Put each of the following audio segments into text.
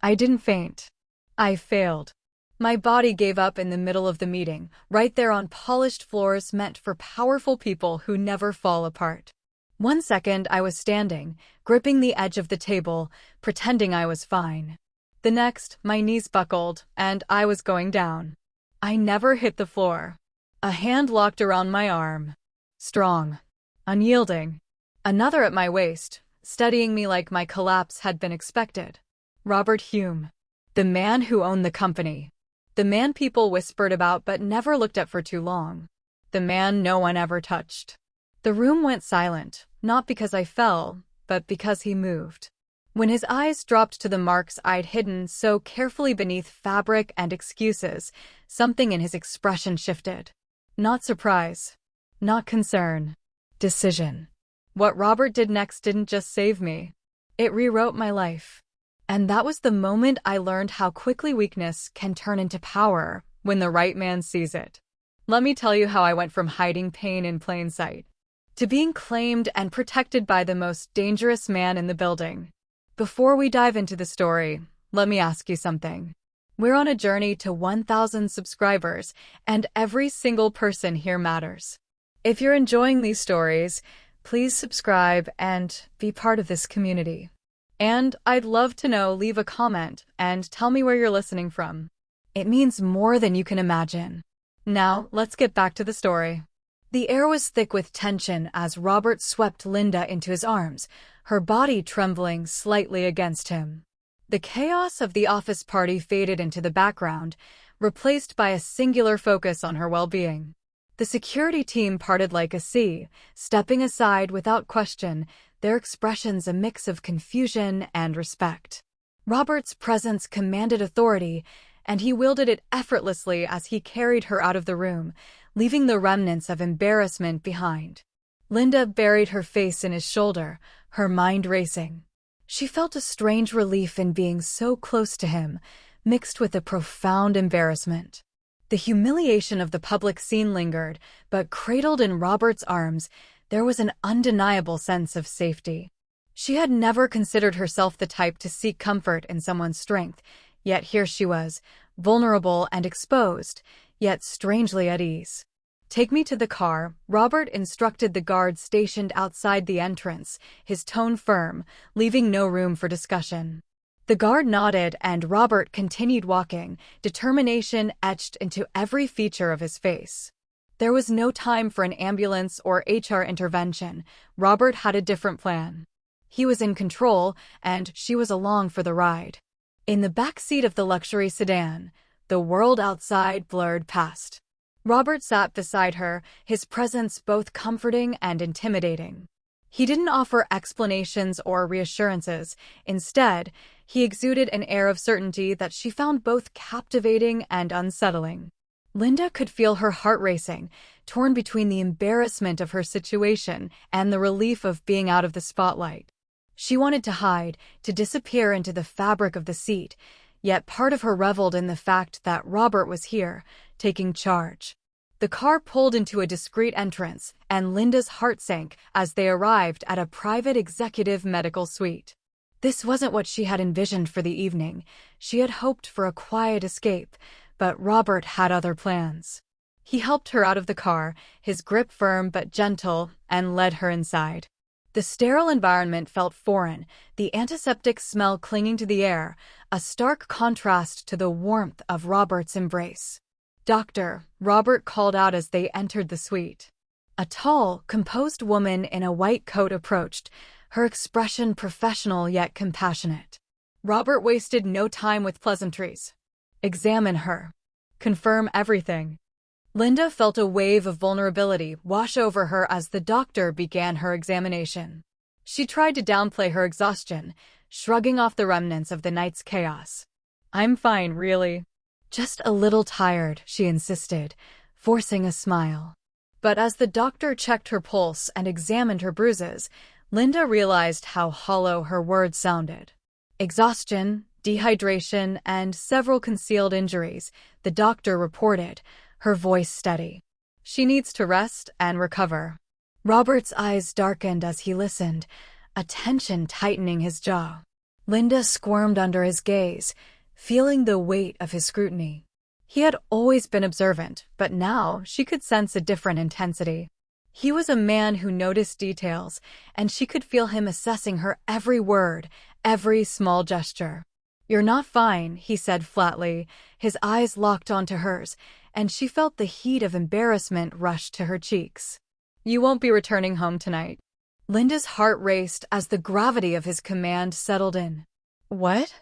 I didn't faint. I failed. My body gave up in the middle of the meeting, right there on polished floors meant for powerful people who never fall apart. 1 second I was standing, gripping the edge of the table, pretending I was fine. The next, my knees buckled, and I was going down. I never hit the floor. A hand locked around my arm. Strong. Unyielding. Another at my waist, steadying me like my collapse had been expected. Robert Hume. The man who owned the company. The man people whispered about but never looked at for too long. The man no one ever touched. The room went silent, not because I fell, but because he moved. When his eyes dropped to the marks I'd hidden so carefully beneath fabric and excuses, something in his expression shifted. Not surprise. Not concern. Decision. What Robert did next didn't just save me. It rewrote my life. And that was the moment I learned how quickly weakness can turn into power when the right man sees it. Let me tell you how I went from hiding pain in plain sight to being claimed and protected by the most dangerous man in the building. Before we dive into the story, let me ask you something. We're on a journey to 1,000 subscribers, and every single person here matters. If you're enjoying these stories, please subscribe and be part of this community. And I'd love to know, leave a comment and tell me where you're listening from. It means more than you can imagine. Now, let's get back to the story. The air was thick with tension as Robert swept Linda into his arms, her body trembling slightly against him. The chaos of the office party faded into the background, replaced by a singular focus on her well-being. The security team parted like a sea, stepping aside without question, their expressions a mix of confusion and respect. Robert's presence commanded authority, and he wielded it effortlessly as he carried her out of the room, leaving the remnants of embarrassment behind. Linda buried her face in his shoulder, her mind racing. She felt a strange relief in being so close to him, mixed with a profound embarrassment. The humiliation of the public scene lingered, but cradled in Robert's arms, there was an undeniable sense of safety. She had never considered herself the type to seek comfort in someone's strength, yet here she was, vulnerable and exposed, yet strangely at ease. "Take me to the car," Robert instructed the guard stationed outside the entrance, his tone firm, leaving no room for discussion. The guard nodded and Robert continued walking, determination etched into every feature of his face. There was no time for an ambulance or HR intervention. Robert had a different plan. He was in control, and she was along for the ride. In the back seat of the luxury sedan, the world outside blurred past. Robert sat beside her, his presence both comforting and intimidating. He didn't offer explanations or reassurances. Instead, he exuded an air of certainty that she found both captivating and unsettling. Linda could feel her heart racing, torn between the embarrassment of her situation and the relief of being out of the spotlight. She wanted to hide, to disappear into the fabric of the seat, yet part of her reveled in the fact that Robert was here, taking charge. The car pulled into a discreet entrance, and Linda's heart sank as they arrived at a private executive medical suite. This wasn't what she had envisioned for the evening. She had hoped for a quiet escape, but Robert had other plans. He helped her out of the car, his grip firm but gentle, and led her inside. The sterile environment felt foreign, the antiseptic smell clinging to the air, a stark contrast to the warmth of Robert's embrace. "Doctor," Robert called out as they entered the suite. A tall, composed woman in a white coat approached, her expression professional yet compassionate. Robert wasted no time with pleasantries. "Examine her. Confirm everything." Linda felt a wave of vulnerability wash over her as the doctor began her examination. She tried to downplay her exhaustion, shrugging off the remnants of the night's chaos. "I'm fine, really. Just a little tired," she insisted, forcing a smile. But as the doctor checked her pulse and examined her bruises, Linda realized how hollow her words sounded. Exhaustion, dehydration, and several concealed injuries, the doctor reported, her voice steady. "She needs to rest and recover." Robert's eyes darkened as he listened, a tension tightening his jaw. Linda squirmed under his gaze, feeling the weight of his scrutiny. He had always been observant, but now she could sense a different intensity. He was a man who noticed details, and she could feel him assessing her every word, every small gesture. "You're not fine," he said flatly, his eyes locked onto hers, and she felt the heat of embarrassment rush to her cheeks. "You won't be returning home tonight." Linda's heart raced as the gravity of his command settled in. "What?"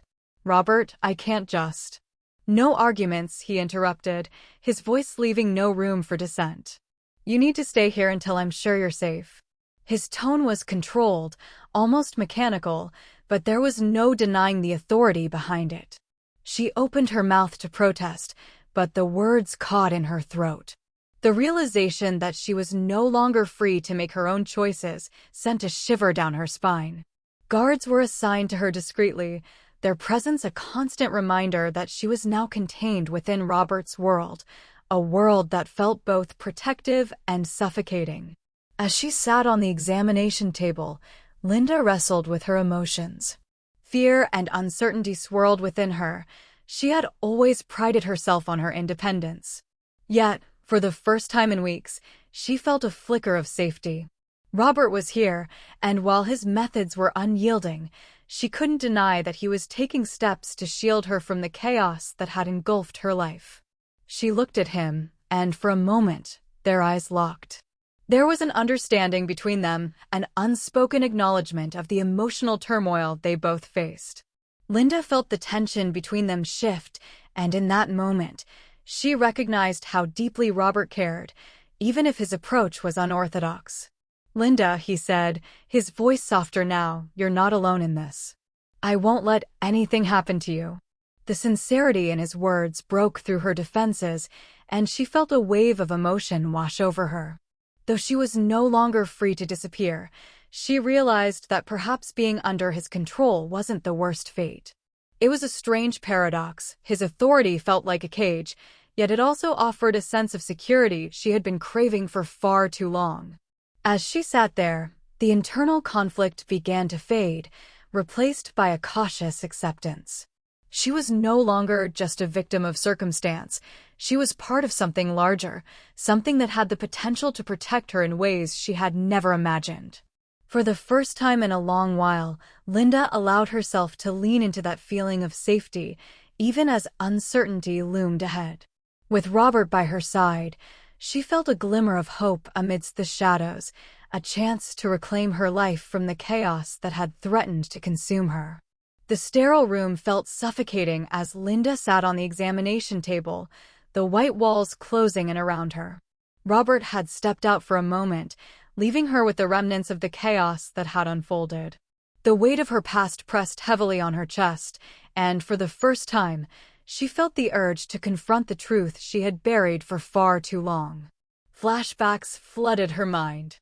"Robert, I can't just." "No arguments," he interrupted, his voice leaving no room for dissent. "You need to stay here until I'm sure you're safe." His tone was controlled, almost mechanical, but there was no denying the authority behind it. She opened her mouth to protest, but the words caught in her throat. The realization that she was no longer free to make her own choices sent a shiver down her spine. Guards were assigned to her discreetly, their presence a constant reminder that she was now contained within Robert's world, a world that felt both protective and suffocating. As she sat on the examination table, Linda wrestled with her emotions. Fear and uncertainty swirled within her. She had always prided herself on her independence. Yet, for the first time in weeks, she felt a flicker of safety. Robert was here, and while his methods were unyielding, she couldn't deny that he was taking steps to shield her from the chaos that had engulfed her life. She looked at him, and for a moment, their eyes locked. There was an understanding between them, an unspoken acknowledgement of the emotional turmoil they both faced. Linda felt the tension between them shift, and in that moment, she recognized how deeply Robert cared, even if his approach was unorthodox. "Linda," he said, his voice softer now, "you're not alone in this. I won't let anything happen to you." The sincerity in his words broke through her defenses, and she felt a wave of emotion wash over her. Though she was no longer free to disappear, she realized that perhaps being under his control wasn't the worst fate. It was a strange paradox. His authority felt like a cage, yet it also offered a sense of security she had been craving for far too long. As she sat there, the internal conflict began to fade, replaced by a cautious acceptance. She was no longer just a victim of circumstance. She was part of something larger, something that had the potential to protect her in ways she had never imagined. For the first time in a long while, Linda allowed herself to lean into that feeling of safety, even as uncertainty loomed ahead. With Robert by her side, she felt a glimmer of hope amidst the shadows, a chance to reclaim her life from the chaos that had threatened to consume her. The sterile room felt suffocating as Linda sat on the examination table, the white walls closing in around her. Robert had stepped out for a moment, leaving her with the remnants of the chaos that had unfolded. The weight of her past pressed heavily on her chest, and for the first time, she felt the urge to confront the truth she had buried for far too long. Flashbacks flooded her mind.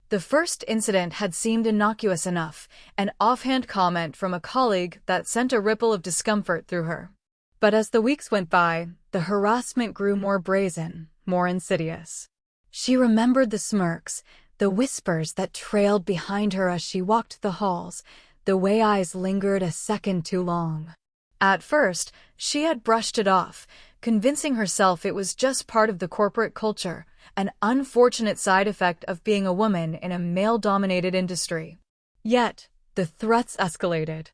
The first incident had seemed innocuous enough, an offhand comment from a colleague that sent a ripple of discomfort through her. But as the weeks went by, the harassment grew more brazen, more insidious. She remembered the smirks, the whispers that trailed behind her as she walked the halls, the way eyes lingered a second too long. At first, she had brushed it off, convincing herself it was just part of the corporate culture, an unfortunate side effect of being a woman in a male-dominated industry. Yet, the threats escalated.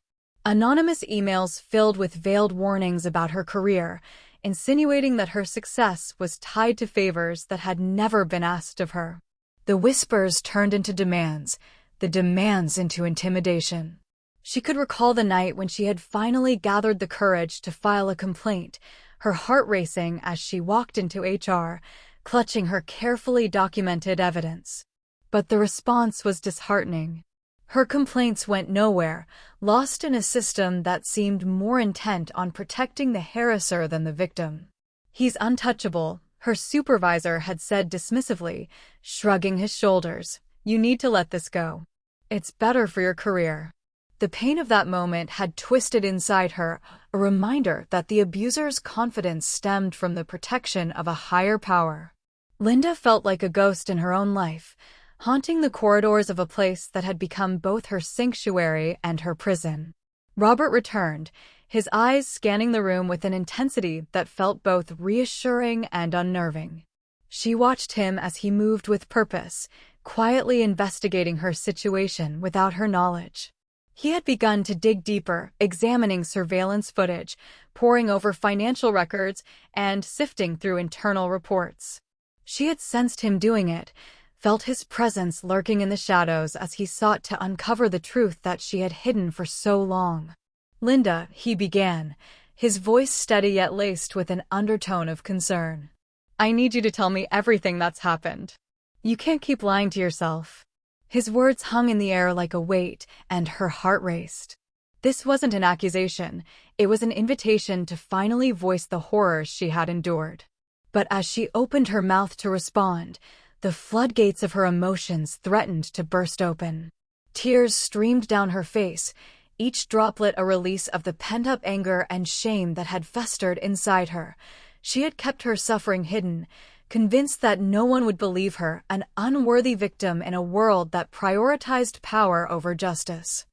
Anonymous emails filled with veiled warnings about her career, insinuating that her success was tied to favors that had never been asked of her. The whispers turned into demands, the demands into intimidation. She could recall the night when she had finally gathered the courage to file a complaint, her heart racing as she walked into HR, clutching her carefully documented evidence. But the response was disheartening. Her complaints went nowhere, lost in a system that seemed more intent on protecting the harasser than the victim. "He's untouchable," her supervisor had said dismissively, shrugging his shoulders. "You need to let this go. It's better for your career." The pain of that moment had twisted inside her, a reminder that the abuser's confidence stemmed from the protection of a higher power. Linda felt like a ghost in her own life, haunting the corridors of a place that had become both her sanctuary and her prison. Robert returned, his eyes scanning the room with an intensity that felt both reassuring and unnerving. She watched him as he moved with purpose, quietly investigating her situation without her knowledge. He had begun to dig deeper, examining surveillance footage, poring over financial records, and sifting through internal reports. She had sensed him doing it, felt his presence lurking in the shadows as he sought to uncover the truth that she had hidden for so long. "Linda," he began, his voice steady yet laced with an undertone of concern. "I need you to tell me everything that's happened. You can't keep lying to yourself." His words hung in the air like a weight, and her heart raced. This wasn't an accusation, it was an invitation to finally voice the horrors she had endured. But as she opened her mouth to respond, the floodgates of her emotions threatened to burst open. Tears streamed down her face, each droplet a release of the pent-up anger and shame that had festered inside her. She had kept her suffering hidden, convinced that no one would believe her, an unworthy victim in a world that prioritized power over justice.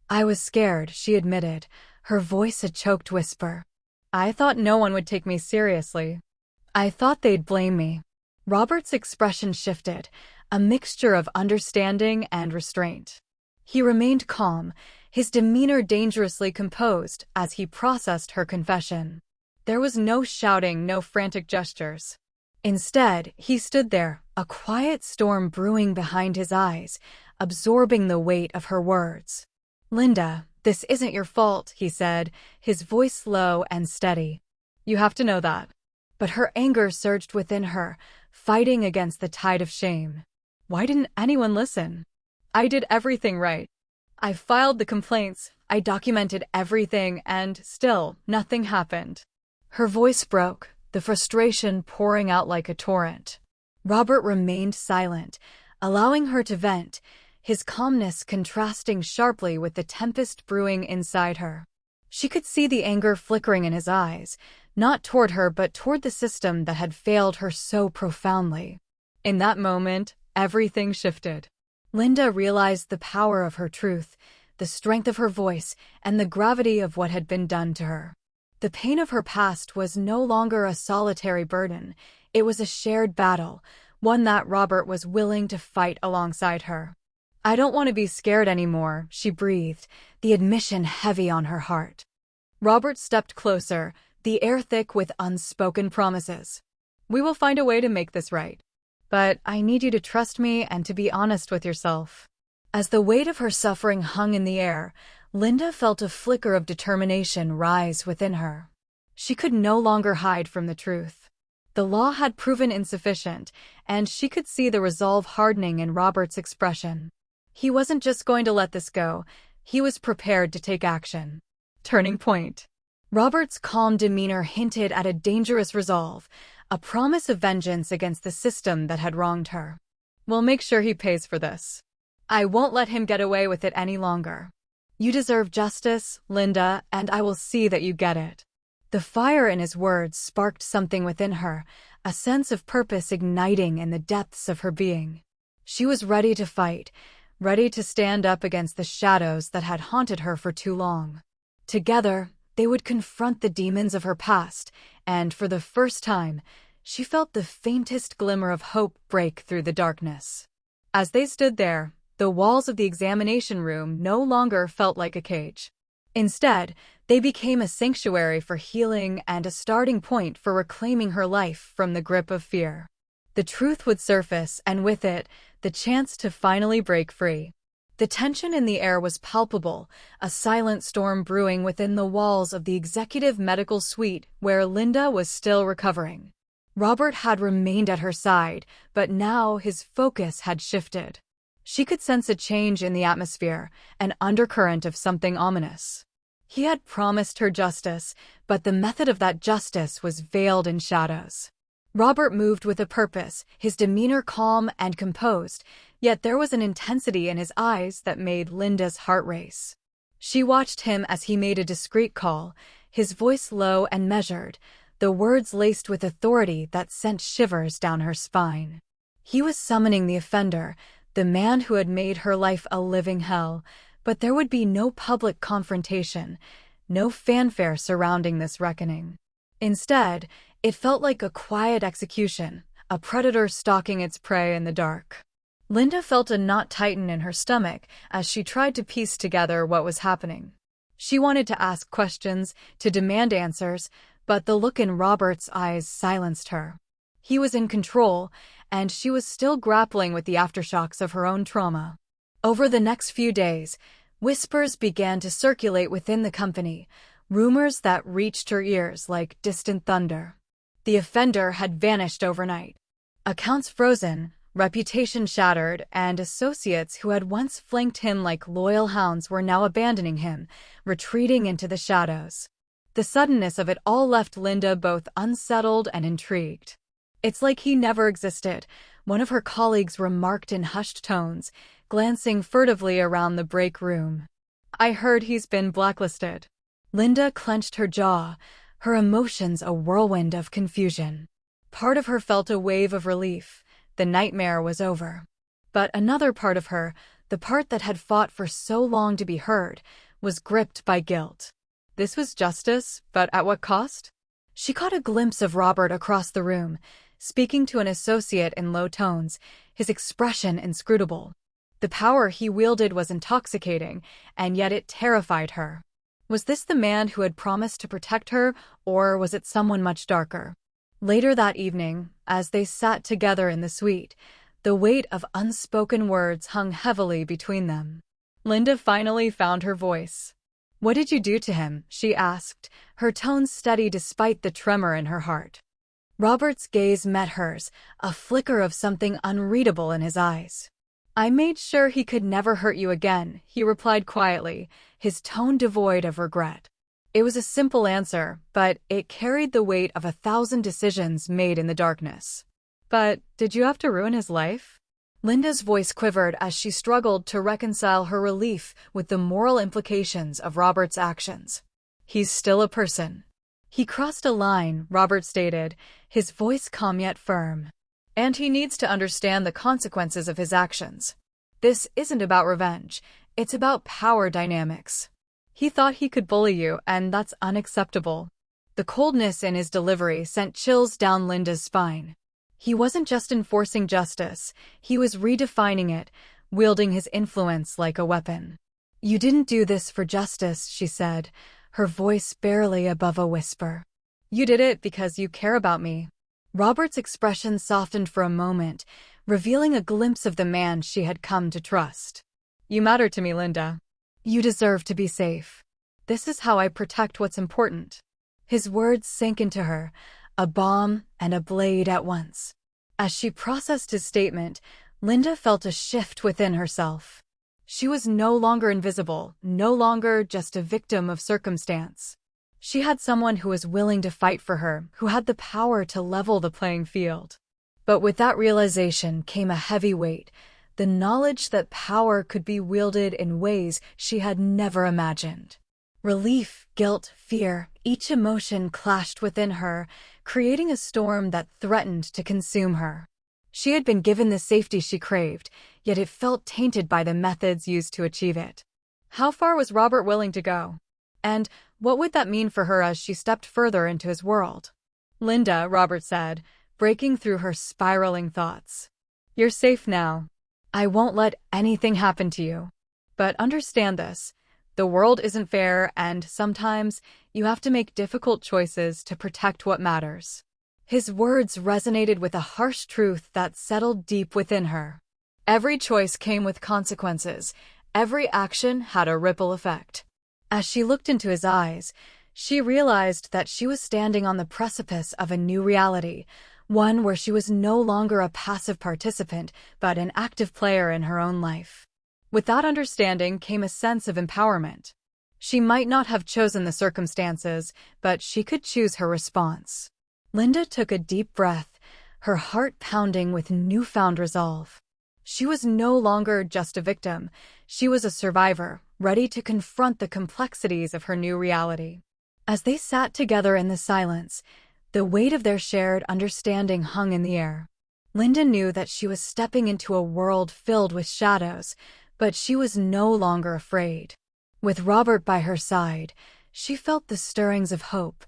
"I was scared," she admitted, her voice a choked whisper. "I thought no one would take me seriously. I thought they'd blame me." Robert's expression shifted, a mixture of understanding and restraint. He remained calm, his demeanor dangerously composed as he processed her confession. There was no shouting, no frantic gestures. Instead, he stood there, a quiet storm brewing behind his eyes, absorbing the weight of her words. "Linda, this isn't your fault," he said, his voice low and steady. "You have to know that." But her anger surged within her, fighting against the tide of shame. "Why didn't anyone listen? I did everything right. I filed the complaints, I documented everything, and still, nothing happened." Her voice broke, the frustration pouring out like a torrent. Robert remained silent, allowing her to vent, his calmness contrasting sharply with the tempest brewing inside her. She could see the anger flickering in his eyes, not toward her but toward the system that had failed her so profoundly. In that moment, everything shifted. Linda realized the power of her truth, the strength of her voice, and the gravity of what had been done to her. The pain of her past was no longer a solitary burden, it was a shared battle, one that Robert was willing to fight alongside her. "I don't want to be scared anymore," she breathed, the admission heavy on her heart. Robert stepped closer, the air thick with unspoken promises. "We will find a way to make this right. But I need you to trust me and to be honest with yourself." As the weight of her suffering hung in the air, Linda felt a flicker of determination rise within her. She could no longer hide from the truth. The law had proven insufficient, and she could see the resolve hardening in Robert's expression. He wasn't just going to let this go, he was prepared to take action. Turning point. Robert's calm demeanor hinted at a dangerous resolve, a promise of vengeance against the system that had wronged her. "We'll make sure he pays for this. I won't let him get away with it any longer. You deserve justice, Linda, and I will see that you get it." The fire in his words sparked something within her, a sense of purpose igniting in the depths of her being. She was ready to fight, ready to stand up against the shadows that had haunted her for too long. Together, they would confront the demons of her past, and for the first time, she felt the faintest glimmer of hope break through the darkness. As they stood there, the walls of the examination room no longer felt like a cage. Instead, they became a sanctuary for healing and a starting point for reclaiming her life from the grip of fear. The truth would surface, and with it, the chance to finally break free. The tension in the air was palpable, a silent storm brewing within the walls of the executive medical suite where Linda was still recovering. Robert had remained at her side, but now his focus had shifted. She could sense a change in the atmosphere, an undercurrent of something ominous. He had promised her justice, but the method of that justice was veiled in shadows. Robert moved with a purpose, his demeanor calm and composed, yet there was an intensity in his eyes that made Linda's heart race. She watched him as he made a discreet call, his voice low and measured, the words laced with authority that sent shivers down her spine. He was summoning the offender, the man who had made her life a living hell, But there would be no public confrontation, no fanfare surrounding this reckoning. Instead, it felt like a quiet execution, a predator stalking its prey in the dark. Linda felt a knot tighten in her stomach as she tried to piece together what was happening. She wanted to ask questions, to demand answers, but the look in Robert's eyes silenced her. He was in control, and she was still grappling with the aftershocks of her own trauma. Over the next few days, whispers began to circulate within the company, rumors that reached her ears like distant thunder. The offender had vanished overnight. Accounts frozen, reputation shattered, and associates who had once flanked him like loyal hounds were now abandoning him, retreating into the shadows. The suddenness of it all left Linda both unsettled and intrigued. "It's like he never existed," one of her colleagues remarked in hushed tones, glancing furtively around the break room. "I heard he's been blacklisted." Linda clenched her jaw, her emotions a whirlwind of confusion. Part of her felt a wave of relief. The nightmare was over. But another part of her, the part that had fought for so long to be heard, was gripped by guilt. This was justice, but at what cost? She caught a glimpse of Robert across the room, speaking to an associate in low tones, his expression inscrutable. The power he wielded was intoxicating, and yet it terrified her. Was this the man who had promised to protect her, or was it someone much darker? Later that evening, as they sat together in the suite, the weight of unspoken words hung heavily between them. Linda finally found her voice. "What did you do to him?" she asked, her tone steady despite the tremor in her heart. Robert's gaze met hers, a flicker of something unreadable in his eyes. "I made sure he could never hurt you again," he replied quietly, his tone devoid of regret. It was a simple answer, but it carried the weight of 1,000 decisions made in the darkness. "But did you have to ruin his life?" Linda's voice quivered as she struggled to reconcile her relief with the moral implications of Robert's actions. "He's still a person." "He crossed a line," Robert stated, his voice calm yet firm. "And he needs to understand the consequences of his actions. This isn't about revenge, it's about power dynamics. He thought he could bully you, and that's unacceptable." The coldness in his delivery sent chills down Linda's spine. He wasn't just enforcing justice, he was redefining it, wielding his influence like a weapon. "You didn't do this for justice," she said, her voice barely above a whisper. "You did it because you care about me." Robert's expression softened for a moment, revealing a glimpse of the man she had come to trust. "You matter to me, Linda. You deserve to be safe. This is how I protect what's important." His words sank into her, a balm and a blade at once. As she processed his statement, Linda felt a shift within herself. She was no longer invisible, no longer just a victim of circumstance. She had someone who was willing to fight for her, who had the power to level the playing field. But with that realization came a heavy weight, the knowledge that power could be wielded in ways she had never imagined. Relief, guilt, fear, each emotion clashed within her, creating a storm that threatened to consume her. She had been given the safety she craved, yet it felt tainted by the methods used to achieve it. How far was Robert willing to go? And what would that mean for her as she stepped further into his world? "Linda," Robert said, breaking through her spiraling thoughts. "You're safe now. I won't let anything happen to you. But understand this. The world isn't fair, and sometimes you have to make difficult choices to protect what matters." His words resonated with a harsh truth that settled deep within her. Every choice came with consequences. Every action had a ripple effect. As she looked into his eyes, she realized that she was standing on the precipice of a new reality, one where she was no longer a passive participant, but an active player in her own life. With that understanding came a sense of empowerment. She might not have chosen the circumstances, but she could choose her response. Linda took a deep breath, her heart pounding with newfound resolve. She was no longer just a victim, she was a survivor, ready to confront the complexities of her new reality. As they sat together in the silence, the weight of their shared understanding hung in the air. Linda knew that she was stepping into a world filled with shadows, But she was no longer afraid. With Robert by her side, she felt the stirrings of hope,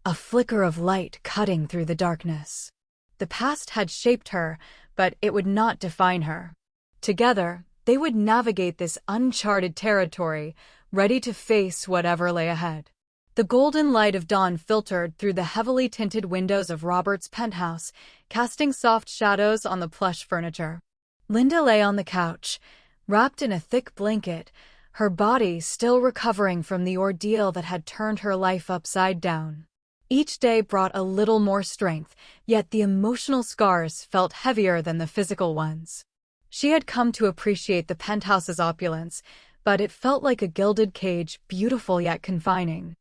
a flicker of light cutting through the darkness. The past had shaped her, but it would not define her. Together, they would navigate this uncharted territory, ready to face whatever lay ahead. The golden light of dawn filtered through the heavily tinted windows of Robert's penthouse, casting soft shadows on the plush furniture. Linda lay on the couch, wrapped in a thick blanket, her body still recovering from the ordeal that had turned her life upside down. Each day brought a little more strength, yet the emotional scars felt heavier than the physical ones. She had come to appreciate the penthouse's opulence, but it felt like a gilded cage, beautiful yet confining.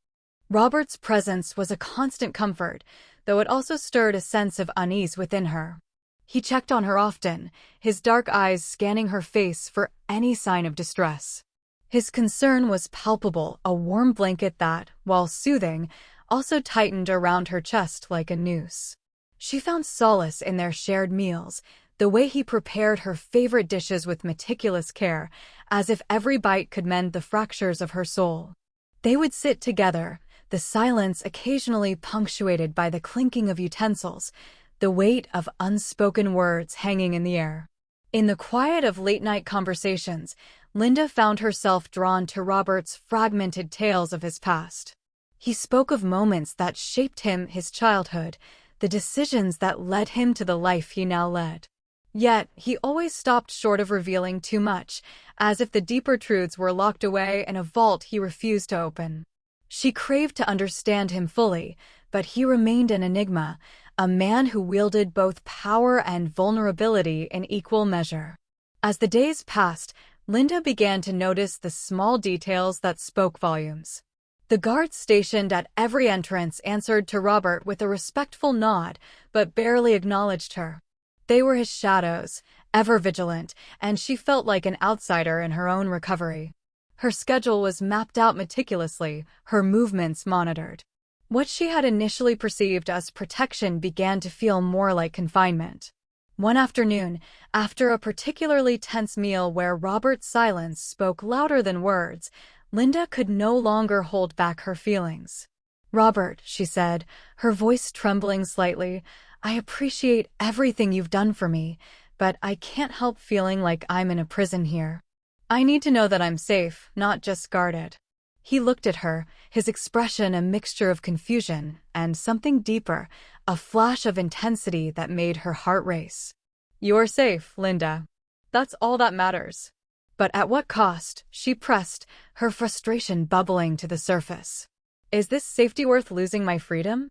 Robert's presence was a constant comfort, though it also stirred a sense of unease within her. He checked on her often, his dark eyes scanning her face for any sign of distress. His concern was palpable, a warm blanket that, while soothing, also tightened around her chest like a noose. She found solace in their shared meals, the way he prepared her favorite dishes with meticulous care, as if every bite could mend the fractures of her soul. They would sit together, the silence occasionally punctuated by the clinking of utensils, the weight of unspoken words hanging in the air. In the quiet of late-night conversations, Linda found herself drawn to Robert's fragmented tales of his past. He spoke of moments that shaped him, his childhood, the decisions that led him to the life he now led. Yet, he always stopped short of revealing too much, as if the deeper truths were locked away in a vault he refused to open. She craved to understand him fully, but he remained an enigma, a man who wielded both power and vulnerability in equal measure. As the days passed, Linda began to notice the small details that spoke volumes. The guards stationed at every entrance answered to Robert with a respectful nod, but barely acknowledged her. They were his shadows, ever vigilant, and she felt like an outsider in her own recovery. Her schedule was mapped out meticulously, her movements monitored. What she had initially perceived as protection began to feel more like confinement. One afternoon, after a particularly tense meal where Robert's silence spoke louder than words, Linda could no longer hold back her feelings. "Robert," she said, her voice trembling slightly, "I appreciate everything you've done for me, but I can't help feeling like I'm in a prison here. I need to know that I'm safe, not just guarded." He looked at her, his expression a mixture of confusion and something deeper, a flash of intensity that made her heart race. "You're safe, Linda. That's all that matters." But at what cost? She pressed, her frustration bubbling to the surface. "Is this safety worth losing my freedom?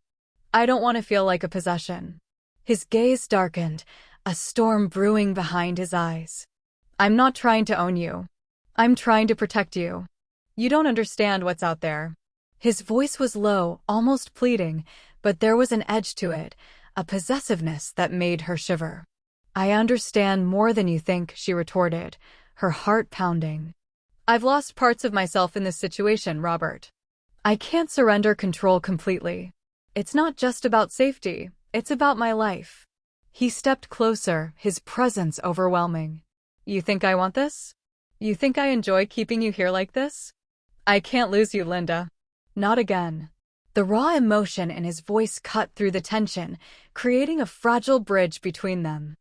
I don't want to feel like a possession." His gaze darkened, a storm brewing behind his eyes. "I'm not trying to own you. I'm trying to protect you. You don't understand what's out there." His voice was low, almost pleading, but there was an edge to it, a possessiveness that made her shiver. "I understand more than you think," she retorted, her heart pounding. "I've lost parts of myself in this situation, Robert. I can't surrender control completely. It's not just about safety, it's about my life." He stepped closer, his presence overwhelming. "You think I want this? You think I enjoy keeping you here like this? I can't lose you, Linda. Not again." The raw emotion in his voice cut through the tension, creating a fragile bridge between them.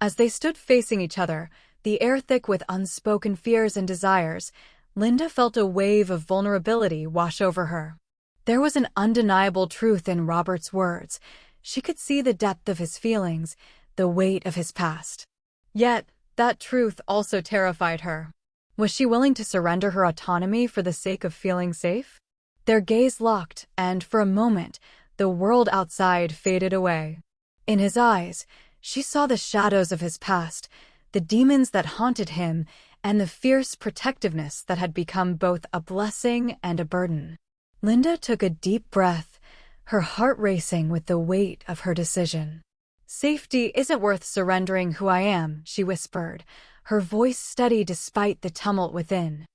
As they stood facing each other, the air thick with unspoken fears and desires, Linda felt a wave of vulnerability wash over her. There was an undeniable truth in Robert's words. She could see the depth of his feelings, the weight of his past. Yet, that truth also terrified her. Was she willing to surrender her autonomy for the sake of feeling safe? Their gaze locked, and for a moment, the world outside faded away. In his eyes, she saw the shadows of his past, the demons that haunted him, and the fierce protectiveness that had become both a blessing and a burden. Linda took a deep breath, her heart racing with the weight of her decision. "Safety isn't worth surrendering who I am," she whispered, her voice steady despite the tumult within.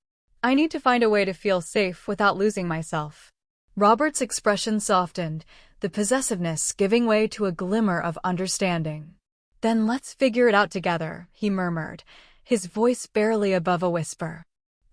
"I need to find a way to feel safe without losing myself." Robert's expression softened, the possessiveness giving way to a glimmer of understanding. "Then let's figure it out together," he murmured, his voice barely above a whisper.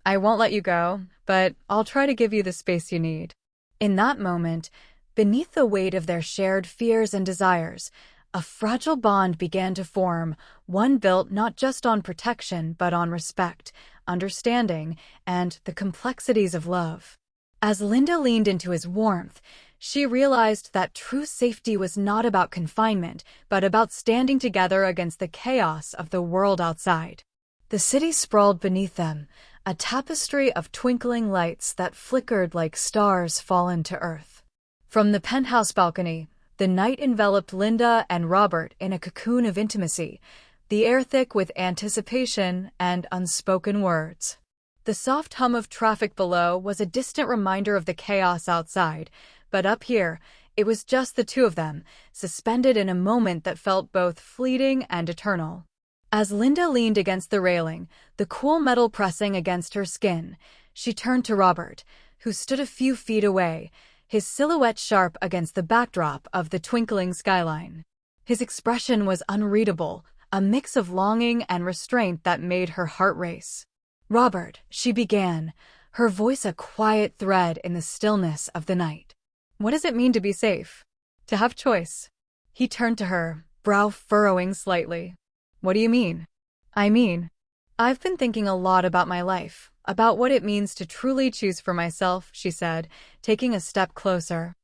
"I won't let you go, but I'll try to give you the space you need." In that moment, beneath the weight of their shared fears and desires, a fragile bond began to form, one built not just on protection but on respect, understanding, and the complexities of love. As Linda leaned into his warmth, she realized that true safety was not about confinement, but about standing together against the chaos of the world outside. The city sprawled beneath them, a tapestry of twinkling lights that flickered like stars fallen to earth. From the penthouse balcony, the night enveloped Linda and Robert in a cocoon of intimacy, the air thick with anticipation and unspoken words. The soft hum of traffic below was a distant reminder of the chaos outside, but up here, it was just the two of them, suspended in a moment that felt both fleeting and eternal. As Linda leaned against the railing, the cool metal pressing against her skin, she turned to Robert, who stood a few feet away, his silhouette sharp against the backdrop of the twinkling skyline. His expression was unreadable, a mix of longing and restraint that made her heart race. "Robert," she began, her voice a quiet thread in the stillness of the night. "What does it mean to be safe? To have choice?" He turned to her, brow furrowing slightly. "What do you mean?" "I mean, I've been thinking a lot about my life, about what it means to truly choose for myself," she said, taking a step closer.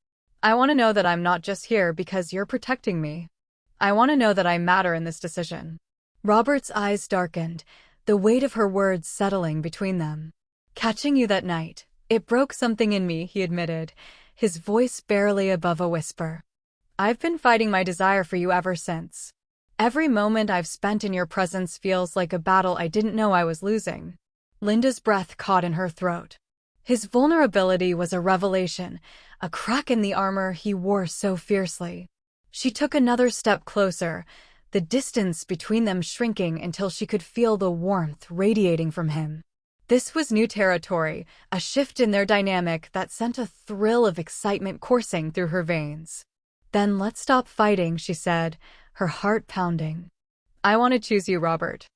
"I want to know that I'm not just here because you're protecting me. I want to know that I matter in this decision." Robert's eyes darkened, the weight of her words settling between them. "Catching you that night, it broke something in me," he admitted, his voice barely above a whisper. "I've been fighting my desire for you ever since. Every moment I've spent in your presence feels like a battle I didn't know I was losing." Linda's breath caught in her throat. His vulnerability was a revelation, a crack in the armor he wore so fiercely. She took another step closer, the distance between them shrinking until she could feel the warmth radiating from him. This was new territory, a shift in their dynamic that sent a thrill of excitement coursing through her veins. "Then let's stop fighting," she said, her heart pounding. "I want to choose you, Robert.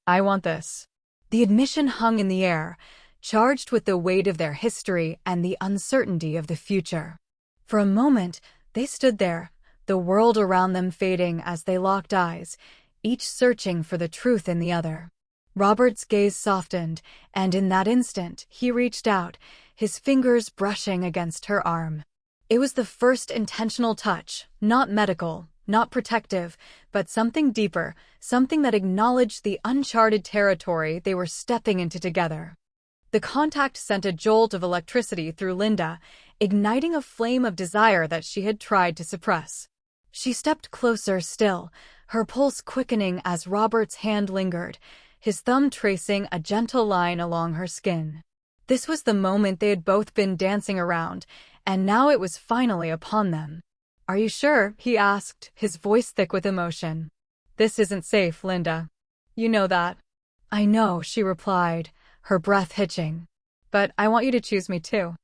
I want this." The admission hung in the air, charged with the weight of their history and the uncertainty of the future. For a moment, they stood there, the world around them fading as they locked eyes, each searching for the truth in the other. Robert's gaze softened, and in that instant, he reached out, his fingers brushing against her arm. It was the first intentional touch, not medical, not protective, but something deeper, something that acknowledged the uncharted territory they were stepping into together. The contact sent a jolt of electricity through Linda, igniting a flame of desire that she had tried to suppress. She stepped closer still, her pulse quickening as Robert's hand lingered, his thumb tracing a gentle line along her skin. This was the moment they had both been dancing around, and now it was finally upon them. "Are you sure?" he asked, his voice thick with emotion. "This isn't safe, Linda. You know that." "I know," she replied, her breath hitching. "But I want you to choose me too.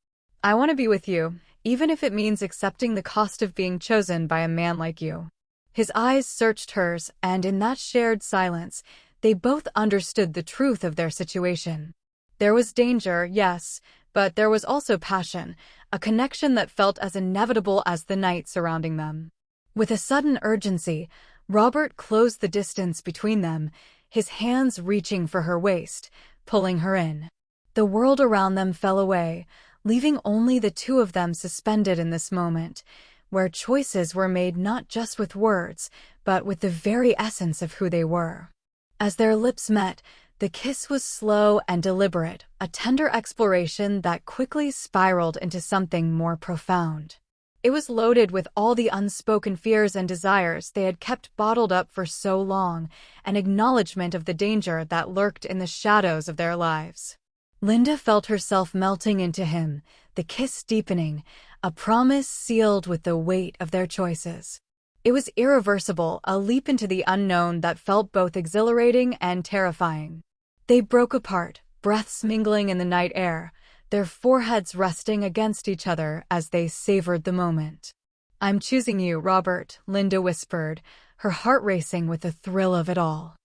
I want to be with you, even if it means accepting the cost of being chosen by a man like you." His eyes searched hers, and in that shared silence, they both understood the truth of their situation. There was danger, yes, but there was also passion, a connection that felt as inevitable as the night surrounding them. With a sudden urgency, Robert closed the distance between them, his hands reaching for her waist, pulling her in. The world around them fell away, leaving only the two of them suspended in this moment, where choices were made not just with words, but with the very essence of who they were. As their lips met, the kiss was slow and deliberate, a tender exploration that quickly spiraled into something more profound. It was loaded with all the unspoken fears and desires they had kept bottled up for so long, an acknowledgement of the danger that lurked in the shadows of their lives. Linda felt herself melting into him, the kiss deepening, a promise sealed with the weight of their choices. It was irreversible, a leap into the unknown that felt both exhilarating and terrifying. They broke apart, breaths mingling in the night air, their foreheads resting against each other as they savored the moment. "I'm choosing you, Robert," Linda whispered, her heart racing with the thrill of it all.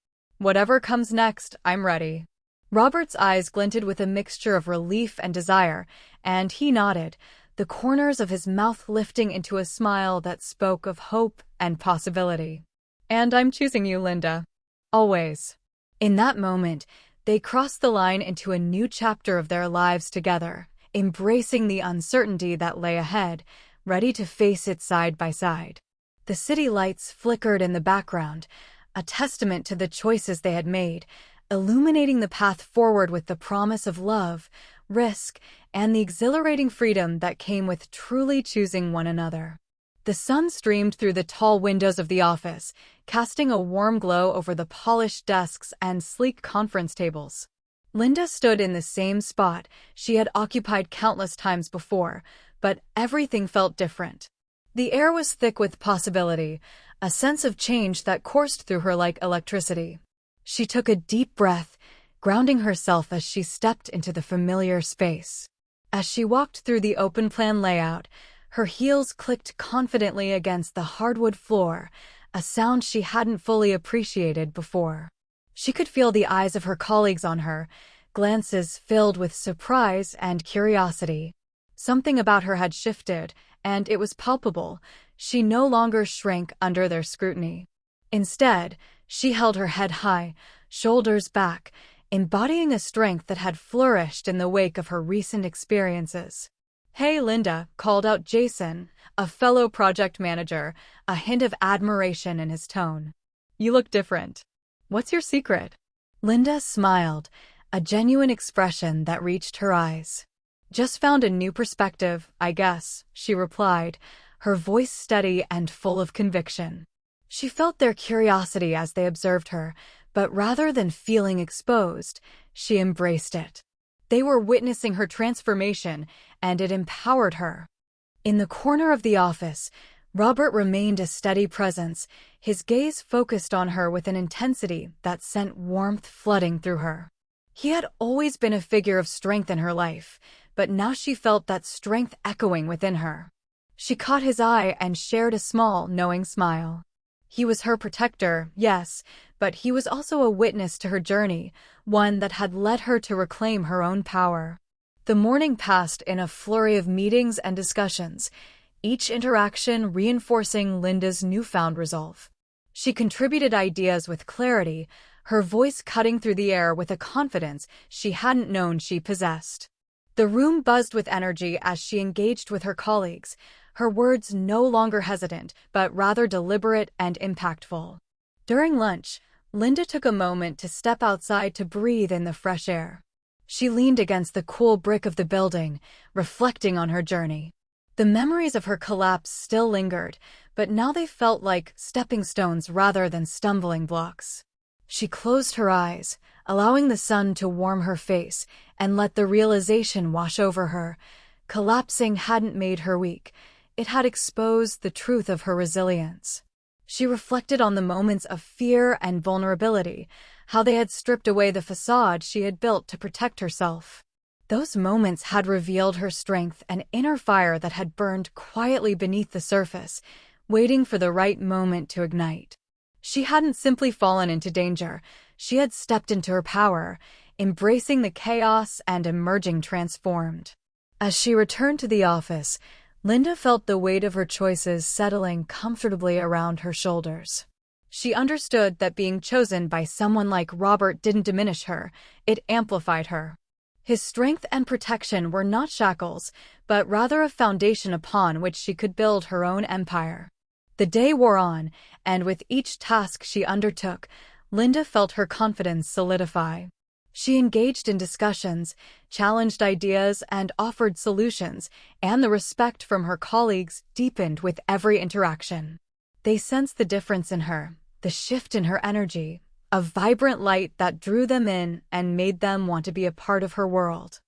Whatever comes next, I'm ready. Robert's eyes glinted with a mixture of relief and desire, and he nodded, the corners of his mouth lifting into a smile that spoke of hope and possibility. And I'm choosing you, Linda. Always. In that moment, they crossed the line into a new chapter of their lives together, embracing the uncertainty that lay ahead, ready to face it side by side. The city lights flickered in the background, a testament to the choices they had made, illuminating the path forward with the promise of love, risk, and the exhilarating freedom that came with truly choosing one another. The sun streamed through the tall windows of the office, casting a warm glow over the polished desks and sleek conference tables. Linda stood in the same spot she had occupied countless times before, but everything felt different. The air was thick with possibility, a sense of change that coursed through her like electricity. She took a deep breath, grounding herself as she stepped into the familiar space. As she walked through the open-plan layout, her heels clicked confidently against the hardwood floor, a sound she hadn't fully appreciated before. She could feel the eyes of her colleagues on her, glances filled with surprise and curiosity. Something about her had shifted, and it was palpable. She no longer shrank under their scrutiny. Instead, she held her head high, shoulders back, embodying a strength that had flourished in the wake of her recent experiences. "Hey, Linda," called out Jason, a fellow project manager, a hint of admiration in his tone. "You look different. What's your secret?" Linda smiled, a genuine expression that reached her eyes. "Just found a new perspective, I guess," she replied, her voice steady and full of conviction. She felt their curiosity as they observed her, but rather than feeling exposed, she embraced it. They were witnessing her transformation, and it empowered her. In the corner of the office, Robert remained a steady presence, his gaze focused on her with an intensity that sent warmth flooding through her. He had always been a figure of strength in her life, but now she felt that strength echoing within her. She caught his eye and shared a small, knowing smile. He was her protector, yes, but he was also a witness to her journey, one that had led her to reclaim her own power. The morning passed in a flurry of meetings and discussions, each interaction reinforcing Linda's newfound resolve. She contributed ideas with clarity, her voice cutting through the air with a confidence she hadn't known she possessed. The room buzzed with energy as she engaged with her colleagues, her words no longer hesitant, but rather deliberate and impactful. During lunch, Linda took a moment to step outside to breathe in the fresh air. She leaned against the cool brick of the building, reflecting on her journey. The memories of her collapse still lingered, but now they felt like stepping stones rather than stumbling blocks. She closed her eyes, allowing the sun to warm her face, and let the realization wash over her. Collapsing hadn't made her weak. It had exposed the truth of her resilience. She reflected on the moments of fear and vulnerability, how they had stripped away the facade she had built to protect herself. Those moments had revealed her strength, an inner fire that had burned quietly beneath the surface, waiting for the right moment to ignite. She hadn't simply fallen into danger, she had stepped into her power, embracing the chaos and emerging transformed. As she returned to the office, Linda felt the weight of her choices settling comfortably around her shoulders. She understood that being chosen by someone like Robert didn't diminish her, it amplified her. His strength and protection were not shackles, but rather a foundation upon which she could build her own empire. The day wore on, and with each task she undertook, Linda felt her confidence solidify. She engaged in discussions, challenged ideas, and offered solutions, and the respect from her colleagues deepened with every interaction. They sensed the difference in her, the shift in her energy, a vibrant light that drew them in and made them want to be a part of her world.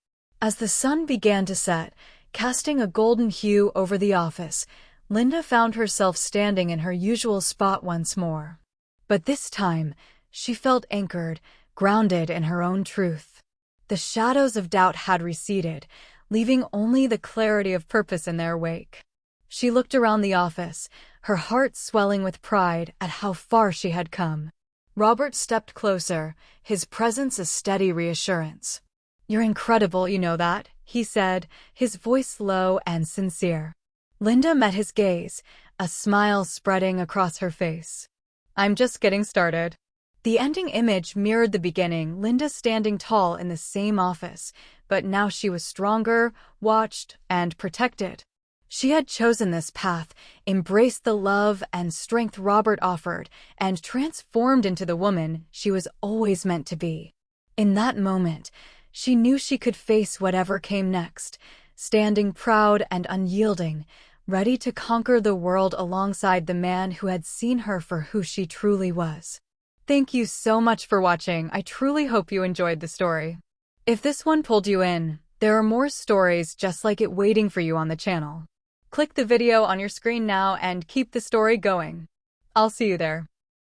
As the sun began to set, casting a golden hue over the office, Linda found herself standing in her usual spot once more. But this time, she felt anchored, grounded in her own truth. The shadows of doubt had receded, leaving only the clarity of purpose in their wake. She looked around the office, her heart swelling with pride at how far she had come. Robert stepped closer, his presence a steady reassurance. "You're incredible, you know that," he said, his voice low and sincere. Linda met his gaze, a smile spreading across her face. "I'm just getting started." The ending image mirrored the beginning, Linda standing tall in the same office, but now she was stronger, watched, and protected. She had chosen this path, embraced the love and strength Robert offered, and transformed into the woman she was always meant to be. In that moment, she knew she could face whatever came next, standing proud and unyielding, ready to conquer the world alongside the man who had seen her for who she truly was. Thank you so much for watching. I truly hope you enjoyed the story. If this one pulled you in, there are more stories just like it waiting for you on the channel. Click the video on your screen now and keep the story going. I'll see you there.